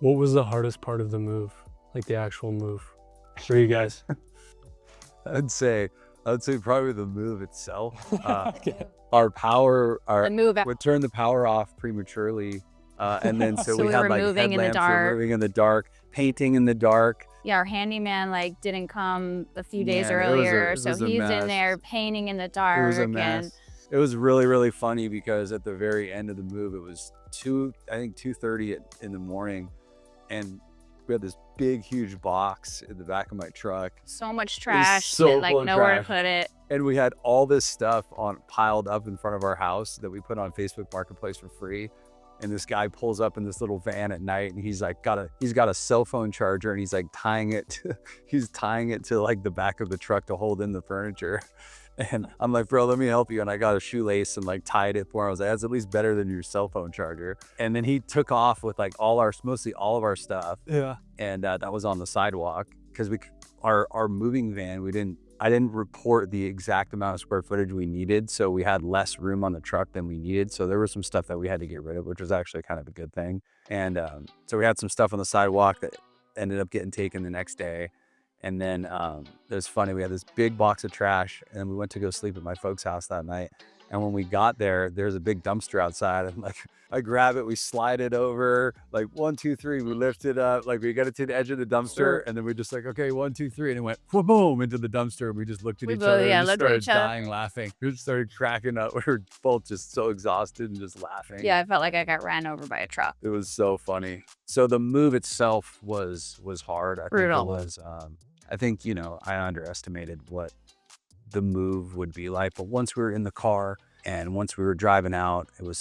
What was the hardest part of the move? Like the actual move for you guys? I'd say probably the move itself. Okay. The move out. would turn the power off prematurely. And then so So we we had were like moving in the headlamps, we were dark. moving in the dark, painting in the dark. Yeah, our handyman like didn't come a few days Man, earlier, it so was a he's mess. in there painting in the It dark. was a And mess. It was really, really funny because at the very end of the move, it was 2:30 in the morning, and we had this big, huge box in the back of my truck, so much trash, so like full of nowhere to trash. put it. and we had all this stuff piled up in front of our house that we put on Facebook Marketplace for free. And this guy pulls up in this little van at night, and he's like he's got a cell phone charger, and he's like tying it to like the back of the truck to hold in the furniture. And I'm like, bro, let me help you. And I got a shoelace and like tied it for him. I was like, that's at least better than your cell phone charger. And then he took off with like mostly all of our stuff. Yeah. And that was on the sidewalk because our moving van, I didn't report the exact amount of square footage we needed. So we had less room on the truck than we needed. So there was some stuff that we had to get rid of, which was actually kind of a good thing. And so we had some stuff on the sidewalk that ended up getting taken the next day. And then it was funny, we had this big box of trash, and we went to go sleep at my folks' house that night. And when we got there, there's a big dumpster outside, and like I grab it, we slide it over, like 1, 2, 3, we lift it up, like we got it to the edge of the dumpster, and then we just like, okay, 1, 2, 3, and it went boom into the dumpster, and we just looked at each other and just started dying laughing. We just started cracking up. We were both just so exhausted and just laughing. Yeah, I felt like I got ran over by a truck. It was so funny. So the move itself was hard. Brutal. I think, I underestimated what the move would be like. But once we were in the car and once we were driving out, it was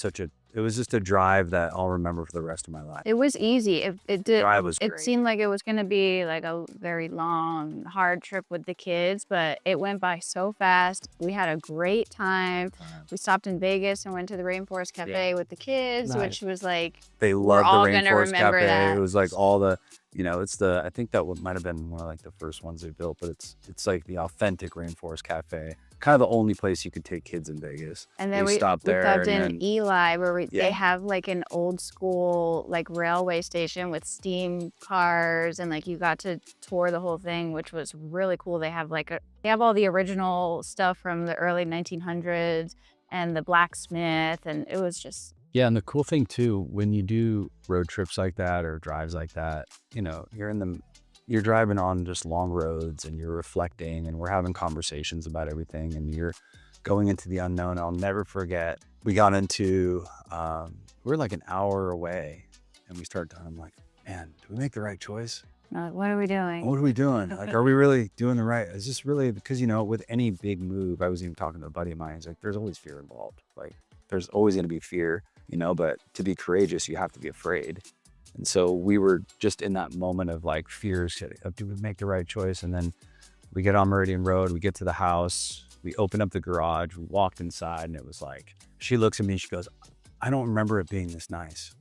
just a drive that I'll remember for the rest of my life. It was easy. It did. Drive was It great. seemed like it was going to be like a very long, hard trip with the kids, but it went by so fast. We had a great time. We stopped in Vegas and went to the Rainforest Cafe with the kids, Nice. which was like, They we're loved all the gonna Rainforest remember Cafe. that. It was like all the, I think that might have been one of like the first ones they built, but it's like the authentic Rainforest Cafe. Kind of the only place you could take kids in Vegas. and then we we stopped there. stopped in and then, Eli, where Yeah. they have like an old school like railway station with steam cars, and like you got to tour the whole thing, which was really cool. They have they have all the original stuff from the early 1900s and the blacksmith, and it was just Yeah, and the cool thing too, when you do road trips like that or drives like that, you're driving on just long roads and you're reflecting and we're having conversations about everything and you're going into the unknown. I'll never forget, we got into, we were like an hour away and we started talking, I'm like, man, do we make the right choice? what are we doing? What are we doing? Like, are we really doing the right? It's just really, because, with any big move, I was even talking to a buddy of mine, he's like, there's always fear involved. Like, there's always going to be fear, but to be courageous, you have to be afraid. And so we were just in that moment of like fears of, do we make the right choice? And then we get on Meridian Road, we get to the house, we open up the garage, we walked inside, and it was like, she looks at me, she goes, I don't remember it being this nice.